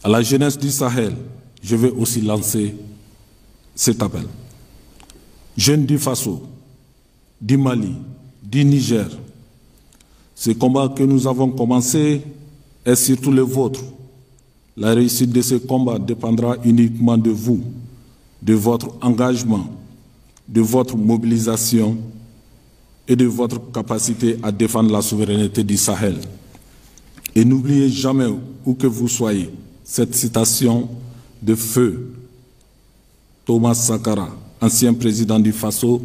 À la jeunesse du Sahel, je vais aussi lancer cet appel. Jeunes du Faso, du Mali, du Niger, ce combat que nous avons commencé est surtout le vôtre. La réussite de ce combat dépendra uniquement de vous, de votre engagement, de votre mobilisation et de votre capacité à défendre la souveraineté du Sahel. Et n'oubliez jamais, où que vous soyez, cette citation de feu Thomas Sankara, ancien président du Faso,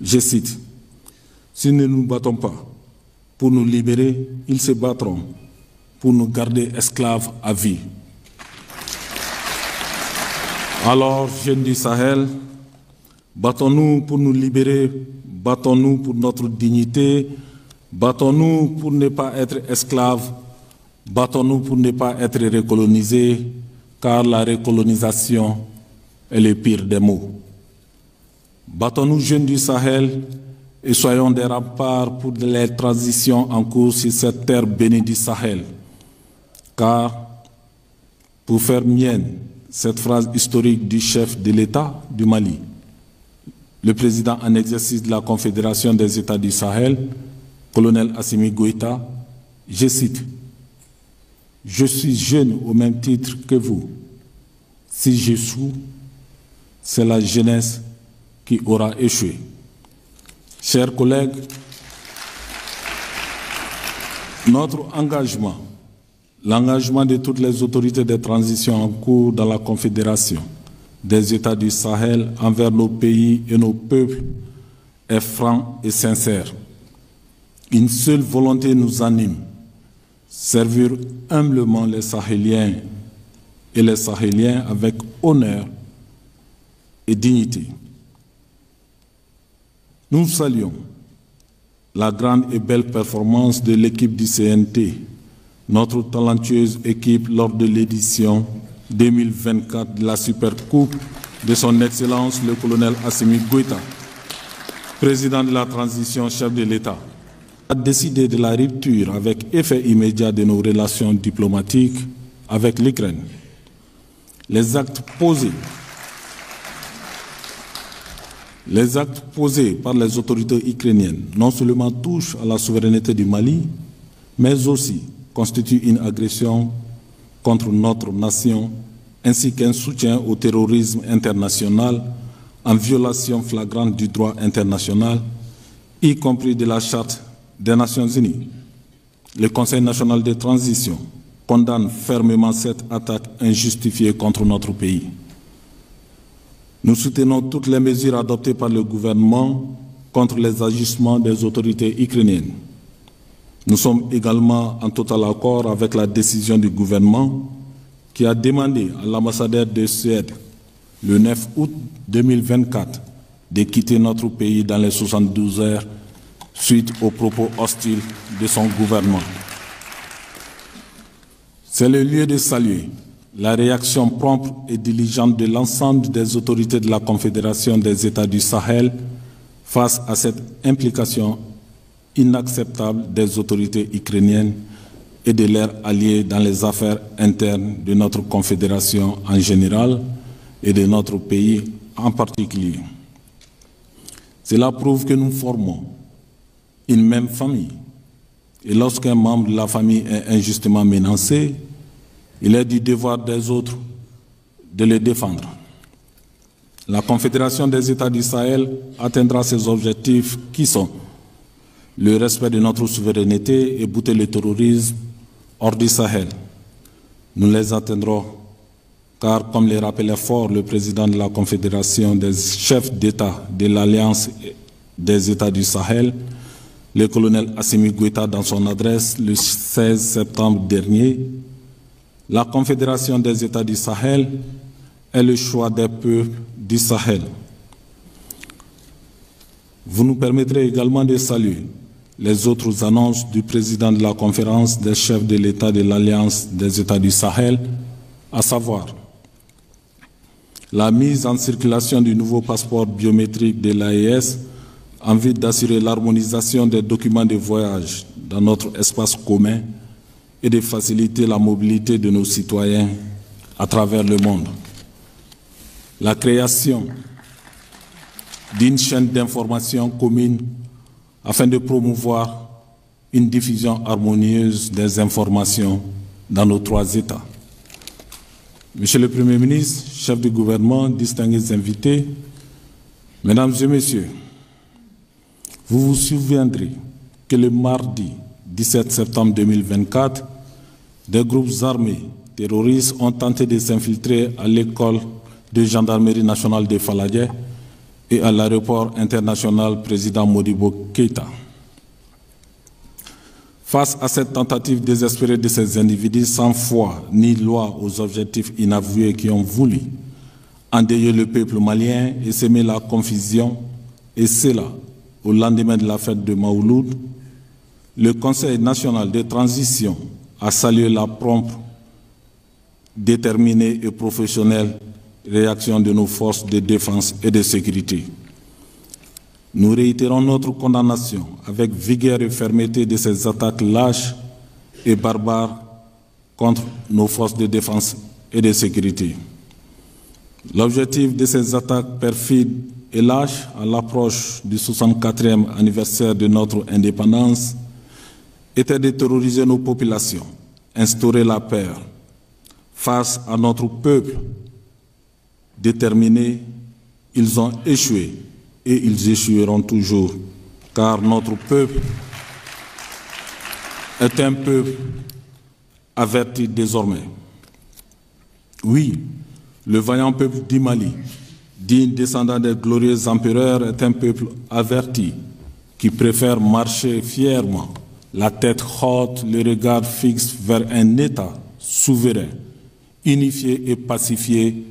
je cite, « Si nous ne nous battons pas pour nous libérer, ils se battront pour nous garder esclaves à vie. » Alors, jeunes du Sahel, battons-nous pour nous libérer, battons-nous pour notre dignité, battons-nous pour ne pas être esclaves, battons-nous pour ne pas être recolonisés, car la recolonisation est le pire des maux. Battons-nous, jeunes du Sahel, et soyons des remparts pour les transitions en cours sur cette terre bénie du Sahel. Car, pour faire mienne cette phrase historique du chef de l'État du Mali, le président en exercice de la Confédération des États du Sahel, colonel Assimi Goïta, je cite, « Je suis jeune au même titre que vous. Si j'échoue, c'est la jeunesse qui aura échoué. » Chers collègues, notre engagement, l'engagement de toutes les autorités de transition en cours dans la Confédération des États du Sahel envers nos pays et nos peuples est franc et sincère. Une seule volonté nous anime, servir humblement les Sahéliens et les Sahéliens avec honneur et dignité. Nous saluons la grande et belle performance de l'équipe du CNT, notre talentueuse équipe lors de l'édition 2024 de la Supercoupe de son Excellence le colonel Assimi Goïta, président de la transition, chef de l'État, a décidé de la rupture avec effet immédiat de nos relations diplomatiques avec l'Ukraine. Les actes posés par les autorités ukrainiennes non seulement touchent à la souveraineté du Mali, mais aussi constituent une agression contre notre nation, ainsi qu'un soutien au terrorisme international en violation flagrante du droit international, y compris de la Charte des Nations Unies. Le Conseil national de transition condamne fermement cette attaque injustifiée contre notre pays. Nous soutenons toutes les mesures adoptées par le gouvernement contre les agissements des autorités ukrainiennes. Nous sommes également en total accord avec la décision du gouvernement qui a demandé à l'ambassadeur de Suède, le 9 août 2024, de quitter notre pays dans les 72 heures suite aux propos hostiles de son gouvernement. C'est le lieu de saluer la réaction prompte et diligente de l'ensemble des autorités de la Confédération des États du Sahel face à cette implication inacceptable des autorités ukrainiennes et de leurs alliés dans les affaires internes de notre Confédération en général et de notre pays en particulier. Cela prouve que nous formons une même famille. Et lorsqu'un membre de la famille est injustement menacé, il est du devoir des autres de le défendre. La Confédération des États du Sahel atteindra ses objectifs qui sont le respect de notre souveraineté et bouter le terrorisme hors du Sahel. Nous les atteindrons car, comme le rappelait fort le président de la Confédération des chefs d'État de l'Alliance des États du Sahel, le colonel Assimi Goïta, dans son adresse le 16 septembre dernier, la Confédération des États du Sahel est le choix des peuples du Sahel. Vous nous permettrez également de saluer les autres annonces du président de la conférence des chefs de l'État de l'Alliance des États du Sahel, à savoir la mise en circulation du nouveau passeport biométrique de l'AES en vue d'assurer l'harmonisation des documents de voyage dans notre espace commun et de faciliter la mobilité de nos citoyens à travers le monde. La création d'une chaîne d'information commune afin de promouvoir une diffusion harmonieuse des informations dans nos 3 États. Monsieur le Premier ministre, chef du gouvernement, distingués invités, Mesdames et Messieurs, vous vous souviendrez que le mardi 17 septembre 2024, des groupes armés terroristes ont tenté de s'infiltrer à l'école de gendarmerie nationale de Faladje et à l'aéroport international président Modibo Keïta. Face à cette tentative désespérée de ces individus sans foi ni loi aux objectifs inavoués qui ont voulu endeuiller le peuple malien et semer la confusion, et cela au lendemain de la fête de Maouloud, le Conseil national de transition a salué la prompte, déterminée et professionnelle réaction de nos forces de défense et de sécurité. Nous réitérons notre condamnation avec vigueur et fermeté de ces attaques lâches et barbares contre nos forces de défense et de sécurité. L'objectif de ces attaques perfides et lâches à l'approche du 64e anniversaire de notre indépendance était de terroriser nos populations, instaurer la peur face à notre peuple déterminé. Ils ont échoué et ils échoueront toujours, car notre peuple est un peuple averti désormais. Oui, le vaillant peuple du Mali, digne descendant des glorieux empereurs, est un peuple averti qui préfère marcher fièrement, la tête haute, le regard fixe vers un État souverain, unifié et pacifié,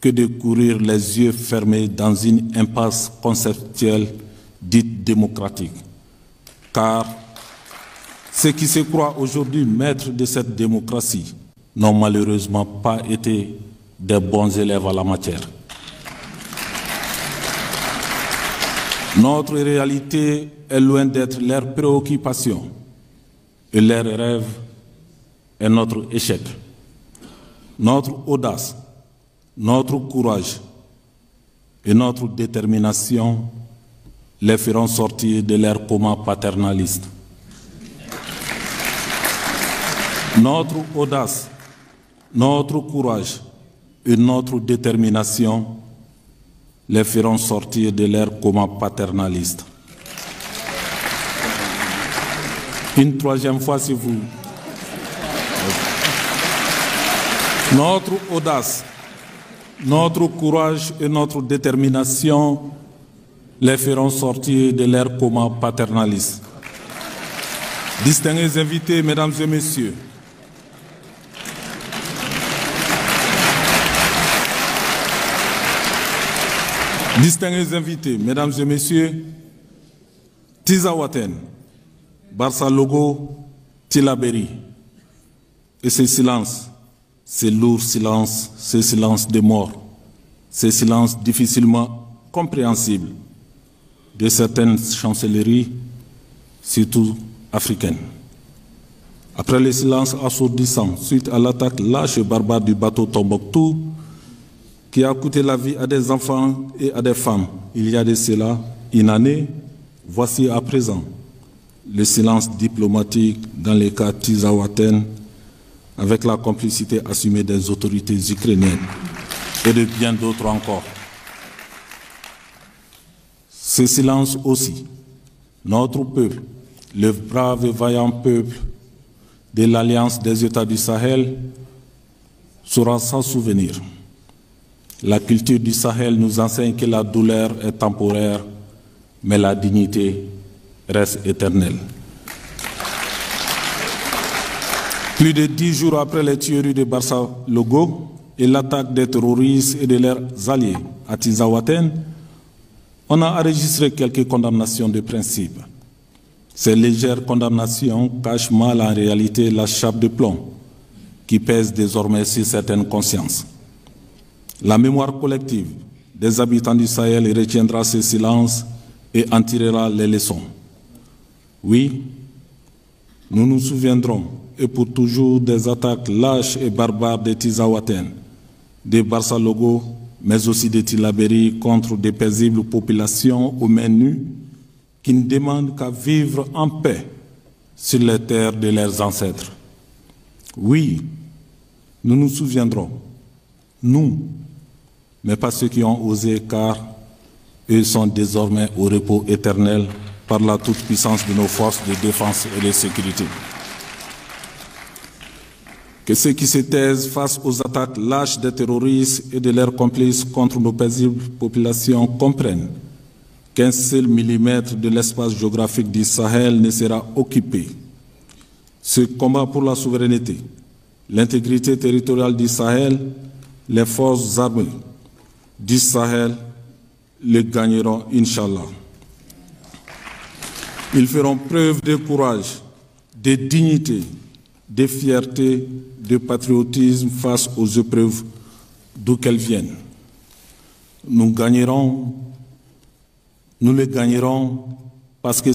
que de courir les yeux fermés dans une impasse conceptuelle dite démocratique. Car ceux qui se croient aujourd'hui maîtres de cette démocratie n'ont malheureusement pas été des bons élèves à la matière. Notre réalité est loin d'être leur préoccupation et leur rêve est notre échec. Notre audace, notre courage et notre détermination les feront sortir de leur coma paternaliste. Notre audace, notre courage et notre détermination les feront sortir de leur coma paternaliste. Une troisième fois, si vous... Notre audace, notre courage et notre détermination les feront sortir de leur coma paternaliste. Distingués invités, Mesdames et Messieurs, distingués invités, Mesdames et Messieurs, Tizawaten, Barça Logo, Tilaberi, et ce silence, ces lourds silences, ces silences de mort, ces silences difficilement compréhensibles de certaines chancelleries, surtout africaines. Après le silence assourdissant suite à l'attaque lâche et barbare du bateau Tombouctou, qui a coûté la vie à des enfants et à des femmes, il y a de cela une année, voici à présent le silence diplomatique dans les cas Tizawaten, avec la complicité assumée des autorités ukrainiennes et de bien d'autres encore. Ce silence aussi, notre peuple, le brave et vaillant peuple de l'Alliance des États du Sahel, saura s'en souvenir. La culture du Sahel nous enseigne que la douleur est temporaire, mais la dignité reste éternelle. Plus de 10 jours après les tueries de Barça Logo et l'attaque des terroristes et de leurs alliés à Tizawaten, on a enregistré quelques condamnations de principe. Ces légères condamnations cachent mal en réalité la chape de plomb qui pèse désormais sur certaines consciences. La mémoire collective des habitants du Sahel retiendra ce silence et en tirera les leçons. Oui, nous nous souviendrons et pour toujours des attaques lâches et barbares des Tizaouaten, des Barsalogos, mais aussi des Tillabéri contre des paisibles populations aux mains nues qui ne demandent qu'à vivre en paix sur les terres de leurs ancêtres. Oui, nous nous souviendrons, nous, mais pas ceux qui ont osé, car eux sont désormais au repos éternel par la toute-puissance de nos forces de défense et de sécurité. Que ceux qui se taisent face aux attaques lâches des terroristes et de leurs complices contre nos paisibles populations comprennent qu'un seul millimètre de l'espace géographique du Sahel ne sera occupé. Ce combat pour la souveraineté, l'intégrité territoriale du Sahel, les forces armées du Sahel le gagneront, Inch'Allah. Ils feront preuve de courage, de dignité, de fierté, de patriotisme face aux épreuves d'où qu'elles viennent. Nous les gagnerons parce que